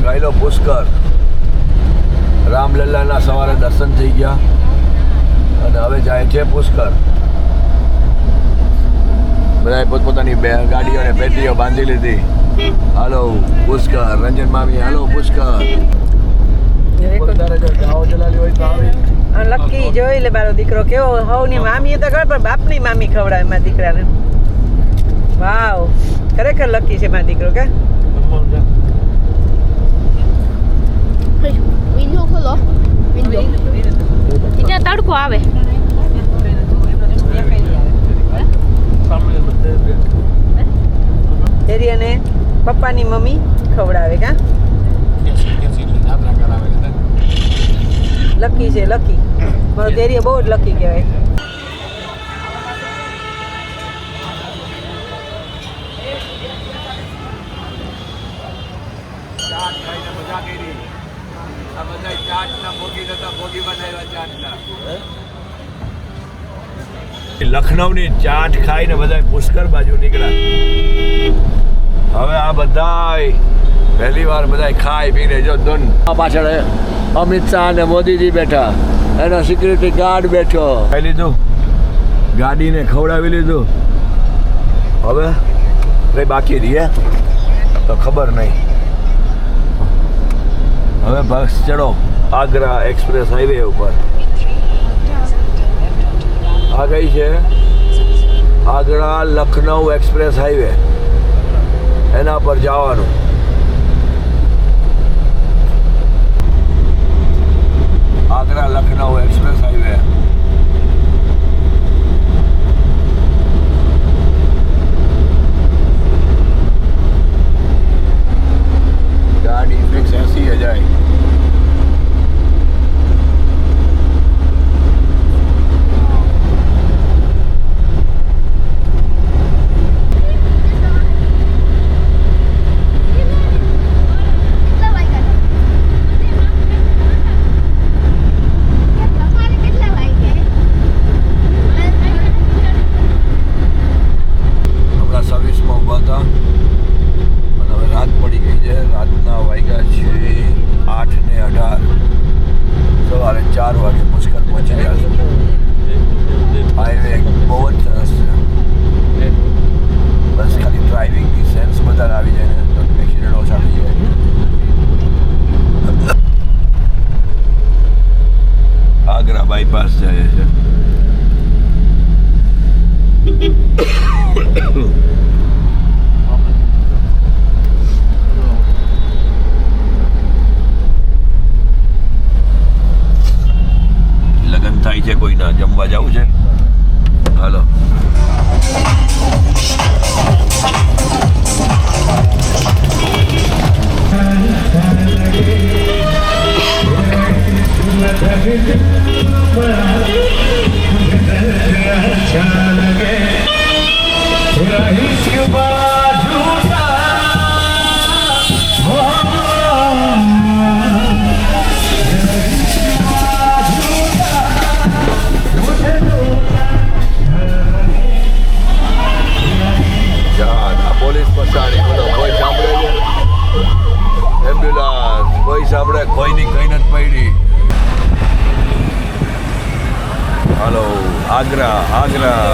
ખાઈ લો પુષ્કર. રામલલ્લાના સવારે દર્શન થઈ ગયા અને હવે જાય છે પુષ્કર. બધાએ પોતપોતાની ગાડીઓ અને પેટીઓ બાંધી લીધી. હાલો પુષ્કર. રંજન મામી હાલો પુષ્કર. લકી જોઈ લે મારો દીકરો કેવો હવની મામી તો ખબર પણ બાપની મામી ખવડાવે મારા દીકરાને. વાવ ખરેખર લકી છે મારો દીકરો કે. વિન્ડો ખોલો. વિન્ડો એટલે તડકો આવે. તેરી અને પપ્પાની મમ્મી ખવડાવે કા. લકી છે લકી. મારો તેરી બહુ જ લકી કહેવાય. લખનઉની ચાટ ખાઈને બધા પુષ્કર બાજુ નીકળ્યા. હવે આ બધા પહેલી વાર બધા ખાઈ પીને જો ધૂન પાછળ અમિત શાહ અને મોદીજી બેઠા, એનો સિક્યુરિટી ગાર્ડ બેઠો. ખાઈ લીધું, ગાડીને ખવડાવી લીધું. હવે કઈ બાકી રહીએ તો ખબર નહીં. હવે બસ ચડો આગ્રા એક્સપ્રેસ હાઈવે ઉપર. આ ગઈ છે આગ્રા લખનઉ એક્સપ્રેસ હાઈવે. એના પર જવાનું. Agra Lucknow express highway. ગાડી ફિક્સ 80 જાય. સવારે 4 વાગે પુષ્કર પહોંચી ગયા છે. હાઈવે બહુ જ સરસ છે. બસ ખાલી ડ્રાઇવિંગની સેન્સ વધારે આવી જાય ને તો એક્સિડન્ટ ઓછા થઈ જાય. આગ્રા બાયપાસ જાય છે. લગન થાય છે કોઈના, જમવા જવું છે. હાલો પોલીસ પસાડી કોઈ સાંભળે છે? એમ્બ્યુલન્સ કોઈ સાંભળે? કોઈની કઈ નથી પડી. હાલો આગ્રા આગ્રા.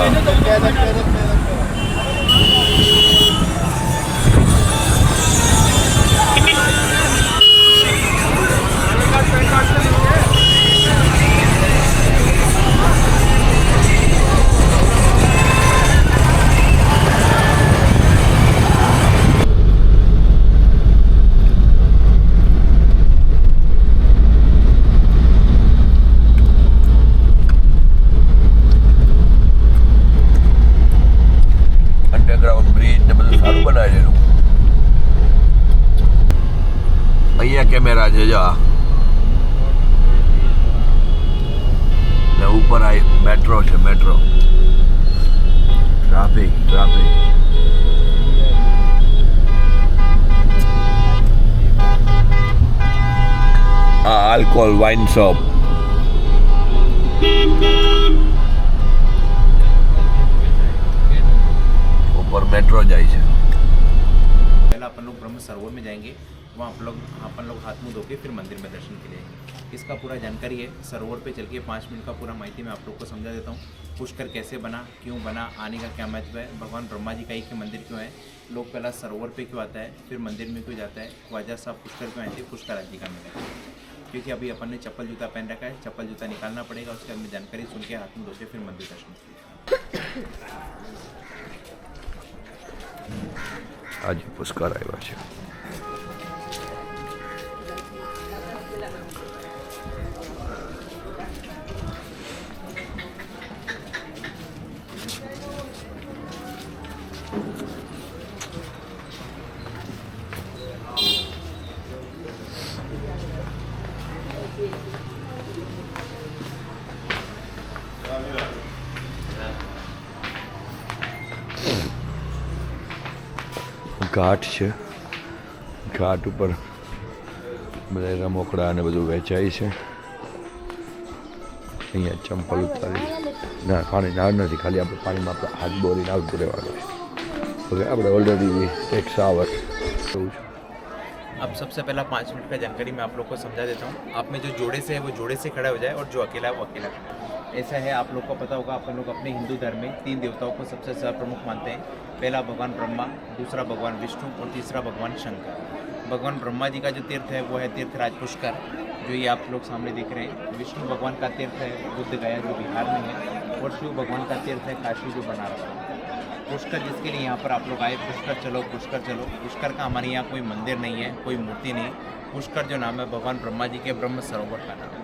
અહીંયા કેમેરા છે જા ને ઉપર આ મેટ્રો છે. મેટ્રો ટ્રાફિક આ આલ્કોહોલ વાઇન શોપ. ऊपर मेट्रो जाए. पहला अपन लोग ब्रह्म सरोवर में जाएंगे वहाँ अपन लोग हाथ मुँह धो के फिर मंदिर में दर्शन के लिए आएंगे। इसका पूरा जानकारी है, सरोवर पे चल के 5 मिनट का पूरा माहिती मैं आप लोग को समझा देता हूँ। पुष्कर कैसे बना, क्यों बना, आने का क्या महत्व है, भगवान ब्रह्मा जी का एक ही मंदिर क्यों है, लोग पहला सरोवर पे क्यों आता है, फिर मंदिर में क्यों जाता है, ख्वाजा साहब पुष्कर क्यों आए थे, पुष्कर जी का मेला है। क्योंकि अभी अपन ने चप्पल जूता पहन रखा है, चप्पल जूता निकालना पड़ेगा, उसके बाद में जानकारी सुन के हाथ में धो के फिर मंदिर दर्शन करेंगे। आज पुष्कर આવ્યા છે। ઘાટ છે, ઘાટ ઉપર બધા રમકડા અને બધું વેચાય છે। અહીંયા ચંપલ ઉતારી ના પાણી ના નથી, ખાલી આપણે પાણીમાં આપણે હાથ બોરીને આવતું રહેવાનું છે। ઓકે, આપણે ઓલરેડી 1 આવર જોઉં છું। अब सबसे पहला 5 मिनट का जानकारी मैं आप लोग को समझा देता हूँ। आप में जो जोड़े से है वो जोड़े से खड़ा हो जाए और जो अकेला है वो अकेला खड़ा है। ऐसा है, आप लोग को पता होगा, अपन लोग अपने हिंदू धर्म में 3 देवताओं को सबसे ज़्यादा प्रमुख मानते हैं। पहला भगवान ब्रह्मा, दूसरा भगवान विष्णु और तीसरा भगवान शंकर। भगवान ब्रह्मा जी का जो तीर्थ है वो है तीर्थराज पुष्कर, जो ये आप लोग सामने दिख रहे हैं। विष्णु भगवान का तीर्थ है बुद्ध गया, जो बिहार में है, और शिव भगवान का तीर्थ है काशी, जो बनारस है। पुष्कर जिसके लिए यहाँ पर आप लोग आए, पुष्कर चलो पुष्कर चलो। पुष्कर का हमारे यहाँ कोई मंदिर नहीं है, कोई मूर्ति नहीं। पुष्कर जो नाम है भगवान ब्रह्मा जी के ब्रह्म सरोवर का नाम है।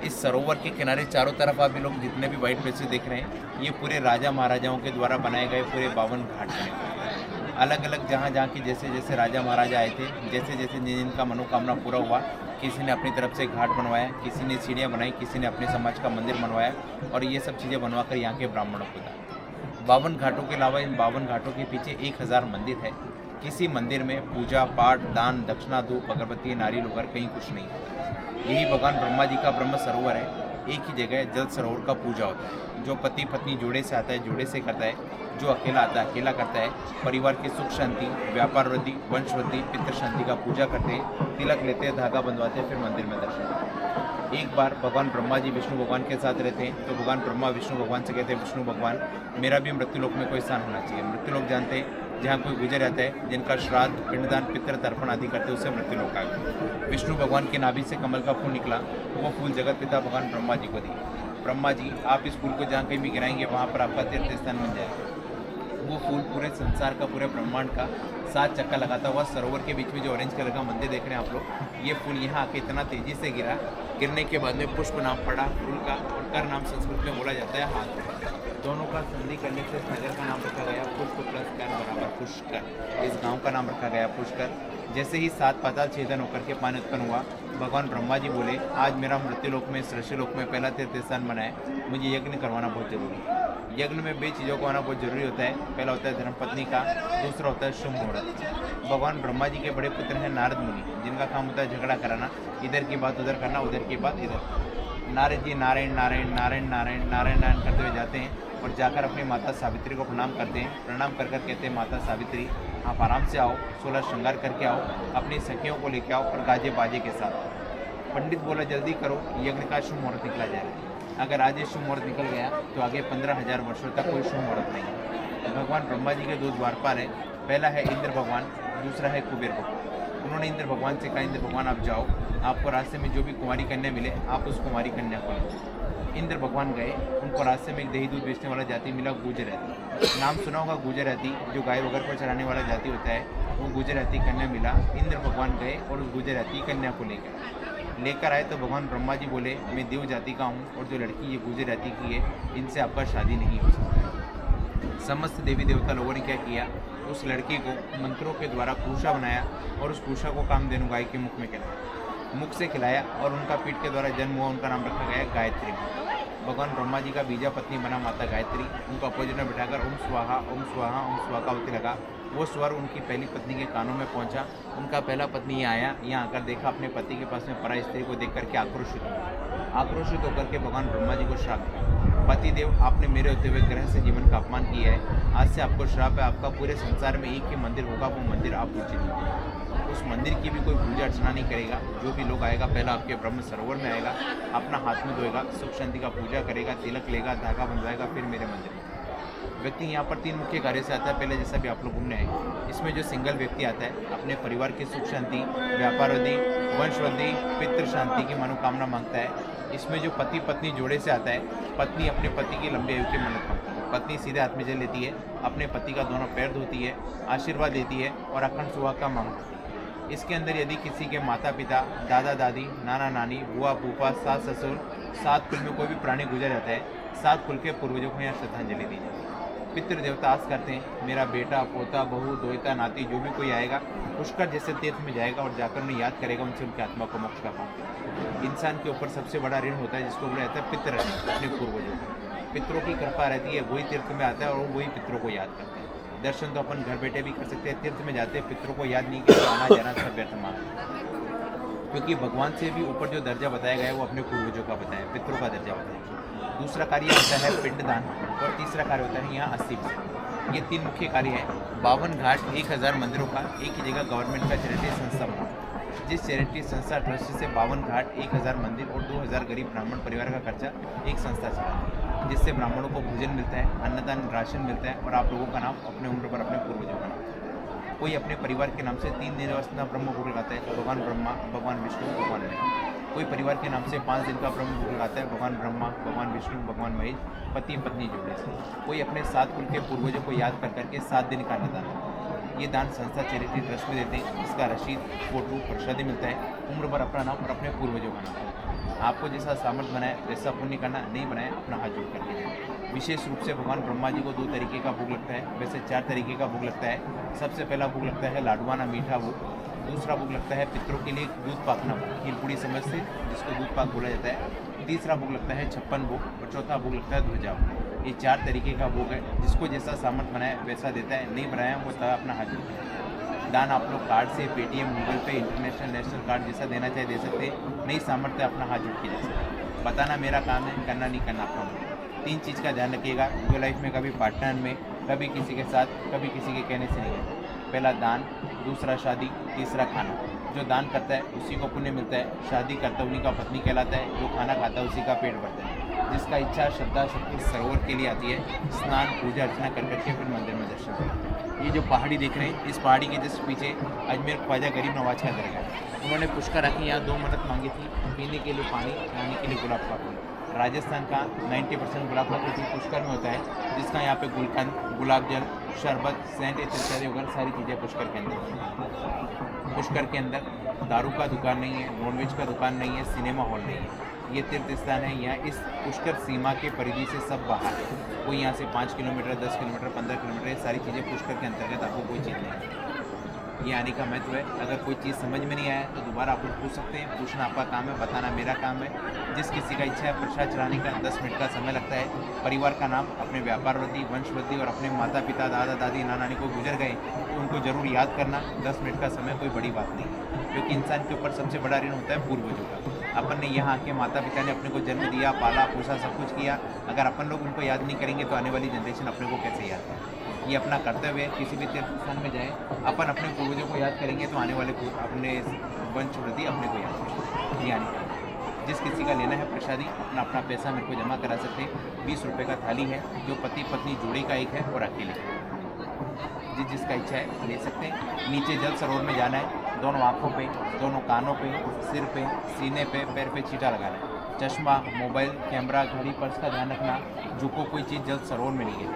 इस सरोवर के किनारे चारों तरफ आप लोग जितने भी वाइट प्लेसेस देख रहे हैं, ये पूरे राजा महाराजाओं के द्वारा बनाए गए पूरे 52 घाट बने हुए हैं। अलग अलग जहाँ जहाँ की जैसे जैसे राजा महाराजा आए थे, जैसे जैसे जिनका मनोकामना पूरा हुआ, किसी ने अपनी तरफ से घाट बनवाया, किसी ने सीढ़ियाँ बनाई, किसी ने अपने समाज का मंदिर बनवाया, और ये सब चीज़ें बनवा कर यहाँ के ब्राह्मणों को दान। 52 घाटों के अलावा इन 52 घाटों के पीछे 1000 मंदिर है। किसी मंदिर में पूजा पाठ, दान, दक्षिणा, धूप, अगरबत्ती, नारियल वगैरह कहीं कुछ नहीं है। यही भगवान ब्रह्मा जी का ब्रह्म सरोवर है। एक ही जगह जल सरोवर का पूजा होता है। जो पति पत्नी जोड़े से आता है जोड़े से करता है, जो अकेला आता है अकेला करता है। परिवार की सुख शांति, व्यापार वृद्धि, वंश वृद्धि, पितृ शांति का पूजा करते हैं, तिलक लेते हैं, धागा बंधवाते हैं, फिर मंदिर में दर्शन करते हैं। एक बार भगवान ब्रह्मा जी विष्णु भगवान के साथ रहते हैं, तो भगवान ब्रह्मा विष्णु भगवान से कहते हैं, विष्णु भगवान मेरा भी मृत्युलोक में कोई स्थान होना चाहिए। मृत्युलोक जानते हैं जहाँ कोई गुजर जाता है, जिनका श्राद्ध, पिंडदान, पितृ तर्पण आदि करते हैं, उसे मृत्युलोक आ गया। विष्णु भगवान के नाभि से कमल का फूल निकला, वो फूल जगत पिता भगवान ब्रह्मा जी को दिए। ब्रह्मा जी आप इस फूल को जहाँ कहीं भी गिराएंगे वहाँ पर आपका तीर्थ स्थान बन जाएगा। वो फूल पूरे संसार का, पूरे ब्रह्मांड का 7 चक्का लगाता हुआ सरोवर के बीच में जो ऑरेंज कलर का मंदिर देख रहे हैं आप लोग, ये फूल यहाँ आके इतना तेजी से गिरा, गिरने के बाद में पुष्प नाम पड़ा फूल का, और कर नाम संस्कृत में बोला जाता है हाथ। दोनों का संधि करने से इस नगर का नाम रखा गया पुष्प प्लस कर बराबर पुष्कर। इस गांव का नाम रखा गया पुष्कर। जैसे ही 7 पाताल छेदन होकर के पानी उत्पन्न हुआ, भगवान ब्रह्मा जी बोले, आज मेरा मृत्युलोक में, सृष्टिलोक में पहला तीर्थ स्थान बना है, मुझे यज्ञ करवाना बहुत जरूरी है। यज्ञ में 2 चीज़ों को आना बहुत जरूरी होता है। पहला होता है धर्मपत्नी का, दूसरा होता है शुभ मुहूर्त। भगवान ब्रह्मा जी के बड़े पुत्र हैं नारद मुनि, जिनका काम होता है झगड़ा कराना, इधर की बात उधर करना, उधर की बात इधर। नारद जी नारायण नारायण नारायण नारायण नारायण नारायण करते हुए जाते हैं और जाकर अपनी माता सावित्री को प्रणाम करते हैं। प्रणाम कर कर कहते हैं, माता सावित्री आप आराम से आओ, 16 श्रृंगार करके आओ, अपनी सखियों को लेके आओ और गाजे बाजे के साथ। पंडित बोला जल्दी करो, यज्ञ का शुभ मुहूर्त निकला जाएगा। अगर आज ये शुभ मुहूर्त निकल गया तो आगे 15,000 वर्षों तक कोई शुभ मुहूर्त नहीं है। भगवान ब्रह्मा जी के 2 द्वारपाल हैं। पहला है इंद्र भगवान, दूसरा है कुबेर भगवान। उन्होंने इंद्र भगवान से कहा, इंद्र भगवान आप जाओ, आपको रास्ते में जो भी कुमारी कन्या मिले आप उस कुमारी कन्या को लो। इंद्र भगवान गए, उनको रास्ते में एक दही दूध बेचने वाला जाति मिला, गुजराती। नाम सुना होगा गुजराती, जो गाय वगैरह को चराने वाला जाति होता है, वो गुजराती कन्या मिला। इंद्र भगवान गए और उस गुजराती कन्या को लेकर आए तो भगवान ब्रह्मा जी बोले, मैं देव जाति का हूँ और जो लड़की ये गुजराती की है, इनसे आपका शादी नहीं हो सकता। समस्त देवी देवता लोगों ने क्या किया, उस लड़की को मंत्रों के द्वारा कुशा बनाया और उस कुशा को कामधेनु गाय के मुख में खिलाया, मुख से खिलाया, और उनका पीठ के द्वारा जन्म हुआ। उनका नाम रखा गया गायत्री। भगवान ब्रह्मा जी का बीजा पत्नी बना माता गायत्री। उनको अपोजिट में बिठाकर ओम स्वाहा ओम स्वाहा ओम स्वाहा होते लगा। वो स्वर उनकी पहली पत्नी के कानों में पहुंचा। उनका पहला पत्नी यहाँ आया, यहाँ आकर देखा अपने पति के पास में पराई स्त्री को देख करके आक्रोशित हुआ। आक्रोशित होकर के भगवान ब्रह्मा जी को श्राप दिया, पतिदेव आपने मेरे होते हुए ग्रह से जीवन का अपमान किया है, आज से आपको श्राप है, आपका पूरे संसार में एक ही मंदिर होगा, वो मंदिर आप पूजिए। उस मंदिर की भी कोई पूजा अर्चना नहीं करेगा। जो भी लोग आएगा पहला आपके ब्रह्म सरोवर में आएगा, अपना हाथ में धोएगा, सुख शांति का पूजा करेगा, तिलक लेगा, धागा बंधवाएगा, फिर मेरे मंदिर में व्यक्ति यहाँ पर 3 मुख्य कार्य से आता है। पहले जैसा भी आप लोग घूमने आए, इसमें जो सिंगल व्यक्ति आता है अपने परिवार की सुख शांति, व्यापार वृद्धि, वंश वृद्धि, पितृ शांति की मनोकामना मांगता है। इसमें जो पति पत्नी जोड़े से आता है, पत्नी अपने पति की लंबी आयु की मन्नत मांगती है। पत्नी सीधे हाथ में जल लेती है, अपने पति का दोनों पैर धोती है, आशीर्वाद देती है और अखंड सुहाग का मांगती है। इसके अंदर यदि किसी के माता पिता, दादा दादी, नाना नानी, बुआ फूफा, सास ससुर, 7 कुल में कोई भी प्राणी गुजर जाता है, 7 कुल के पूर्वजों को यहाँ श्रद्धांजलि दी जाती है। पितृ देवता आस करते हैं मेरा बेटा, पोता, बहू, दोहिता, नाती जो भी कोई आएगा पुष्कर जैसे तीर्थ में जाएगा और जाकर उन्हें याद करेगा, उनसे उनकी आत्मा को मोक्ष का पाएगा। इंसान के ऊपर सबसे बड़ा ऋण होता है जिसको बोला जाता है पितृ ऋण, अपने पूर्वजों का। पितरों की कृपा रहती है, वही तीर्थ में आता है और वही पितरों को याद करते हैं। दर्शन तो अपन घर बैठे भी कर सकते हैं, तीर्थ में जाते हैं, पितरों को याद नहीं किया, आना जाना सब व्यर्थ माना। क्योंकि भगवान से भी ऊपर जो दर्जा बताया गया है वो अपने पूर्वजों का बताया, पितरों का दर्जा बताया। दूसरा कार्य होता है पिंडदान और तीसरा कार्य होता है यहाँ अस्थि विसर्जन। ये 3 मुख्य कार्य है। 52 घाट, 1000 मंदिरों का एक ही जगह गवर्नमेंट का चैरिटी संस्था बना, जिस चैरिटी संस्था ट्रस्ट से 52 घाट, 1000 मंदिर और 2000 गरीब ब्राह्मण परिवार का खर्चा एक संस्था चलाती है, जिससे ब्राह्मणों को भोजन मिलता है, अन्नदान राशन मिलता है और आप लोगों का नाम अपने उम्र पर अपने पूर्वजों का नाम। कोई अपने परिवार के नाम से 3 दिन ब्रह्म भोग लगाता है, भगवान ब्रह्मा, भगवान विष्णु, भगवान महेश। कोई परिवार के नाम से 5 दिन का ब्रह्म भोग लगाता है, भगवान ब्रह्मा, भगवान विष्णु, भगवान महेश, पति पत्नी जोड़े से। कोई अपने 7 कुल के पूर्वजों को याद कर करके 7 दिन का अन्नदान, ये दान संस्था चैरिटी ट्रस्ट में देते हैं। इसका रसीद, फोटो, प्रसादी मिलता है, उम्र भर अपना नाम और अपने पूर्वजों का नाम। आपको जैसा सामर्थ्य बनाए वैसा पुण्य करना, नहीं बनाए अपना हाथ जोड़ कर लीजिए। विशेष रूप से भगवान ब्रह्मा जी को 2 तरीके का भोग लगता है, वैसे 4 तरीके का भोग लगता है। सबसे पहला भोग लगता है लाडवाना मीठा भोग, दूसरा भोग लगता है पितरों के लिए दूध पाकना भोग, खीरपुड़ी समझ से जिसको दूध पाक बोला जाता है। तीसरा भोग लगता है 56 भोग और चौथा भोग लगता है ध्वजा भोग। ये 4 तरीके का भोग है, जिसको जैसा सामर्थ्य बनाया वैसा देता है, नहीं बनाया वो तब अपना हाथ जोड़ता है। दान आप लोग कार्ड से, पेटीएम, गूगल पे, इंटरनेशनल, नेशनल कार्ड जैसा देना चाहे दे सकते हैं, नहीं सामर्थ्य अपना हाथ जोड़ के जा सकते। बताना मेरा काम है, करना नहीं करना अपना काम। 3 चीज़ का ध्यान रखिएगा जो लाइफ में कभी पार्टनर में, कभी किसी के साथ, कभी किसी के कहने से नहीं है। पहला दान, दूसरा शादी, तीसरा खाना। जो दान करता है उसी को पुण्य मिलता है, शादी करता है उन्हीं का पत्नी कहलाता है, जो खाना खाता है उसी का पेट भरता है। जिसका इच्छा श्रद्धा शक्ति सरोवर के लिए आती है, स्नान पूजा अर्चना कर करके फिर मंदिर में दर्शन करते हैं। ये जो पहाड़ी देख रहे हैं, इस पहाड़ी के जस्ट पीछे अजमेर ख्वाजा गरीब नवाज का दरगाह है। उन्होंने पुष्कर रखी, यहाँ 2 मन्नत मांगी थी, पीने के लिए पानी, खाने के लिए गुलाब का फूल। राजस्थान का 90% गुलाब का फूल पुष्कर में होता है, जिसका यहाँ पे गुलकंद, गुलाब जल, शरबत, सेंट इत्यादि वगैरह सारी चीज़ें पुष्कर के अंदर। पुष्कर के अंदर दारू का दुकान नहीं है, नॉनवेज का दुकान नहीं है, सिनेमा हॉल नहीं है। ये तीर्थ स्थान है, यहाँ इस पुष्कर सीमा के परिधि से सब बाहर है। कोई यहाँ से 5 किलोमीटर, 10 किलोमीटर, 15 किलोमीटर, ये सारी चीज़ें पुष्कर के अंतर्गत आपको कोई चीज़ नहीं है। ये आने का महत्व है। अगर कोई चीज़ समझ में नहीं आया तो दोबारा आप लोग पूछ सकते हैं, पूछना आपका काम है, बताना मेरा काम है। जिस किसी का इच्छा है प्रसाद चढ़ाने का 10 मिनट का समय लगता है। परिवार का नाम, अपने व्यापार वृद्धि, वंश वृद्धि और अपने माता पिता, दादा दादी, नाना नानी को गुजर गए तो उनको जरूर याद करना। 10 मिनट का समय कोई बड़ी बात नहीं है, क्योंकि इंसान के ऊपर सबसे बड़ा ऋण होता है पूर्वजों का। अपन ने यहाँ आके माता पिता ने अपने को जन्म दिया, पाला पोसा, सब कुछ किया। अगर अपन लोग उनको याद नहीं करेंगे तो आने वाली जनरेशन अपने को कैसे याद करें। ये अपना कर्तव्य है। किसी भी तीर्थ स्थान में जाए, अपन अपने पूर्वजों को याद करेंगे तो आने वाले को अपने वंश वृद्धि अपने को याद करेंगे। ये आने का जिस किसी का लेना है प्रसादी, अपना पैसा मेरे को जमा करा सकते हैं। 20 रुपये का थाली है, जो पति पत्नी जोड़े का एक है और अकेले जिसका इच्छा है ले सकते हैं। नीचे जल सरोवर में जाना है, दोनों आँखों पे, दोनों कानों पे, सिर पे, सीने पे, पैर पे छींटा लगाना है। चश्मा, मोबाइल, कैमरा, घड़ी, पर्स का ध्यान रखना। झुको कोई चीज़ जल सरोवर में नहीं है।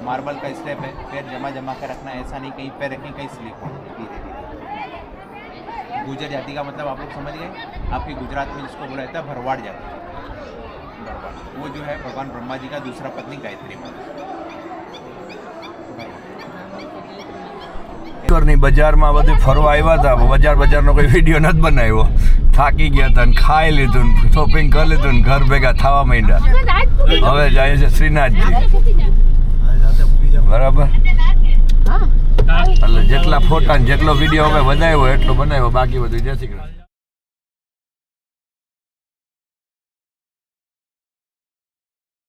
मार्बल का स्टेप है, पैर जमा कर रखना, ऐसा नहीं कहीं पैर रखें कहीं स्लिप हो। धीरे धीरे गुजर जाति का मतलब आप लोग समझ गए। आपकी गुजरात में जिसको बोला जाता है भरवाड़ जाति, वो जो है भगवान ब्रह्मा जी का दूसरा पत्नी गायत्री माता। બજારમાં બધું ફરવા આવ્યા હતા, બજારનો કોઈ વિડીયો નથી બનાવ્યો, થાકી ગયા હતા ને ખાઈ લીધું ને શોપિંગ કરી લીધું ને ઘર ભેગા થવા માંડ્યા। હવે જાય છે શ્રીનાથજી, બરાબર। એટલે જેટલા ફોટા ને જેટલો વિડીયો હવે બનાવ્યો એટલો બનાવ્યો, બાકી બધું જય શ્રી કૃષ્ણ।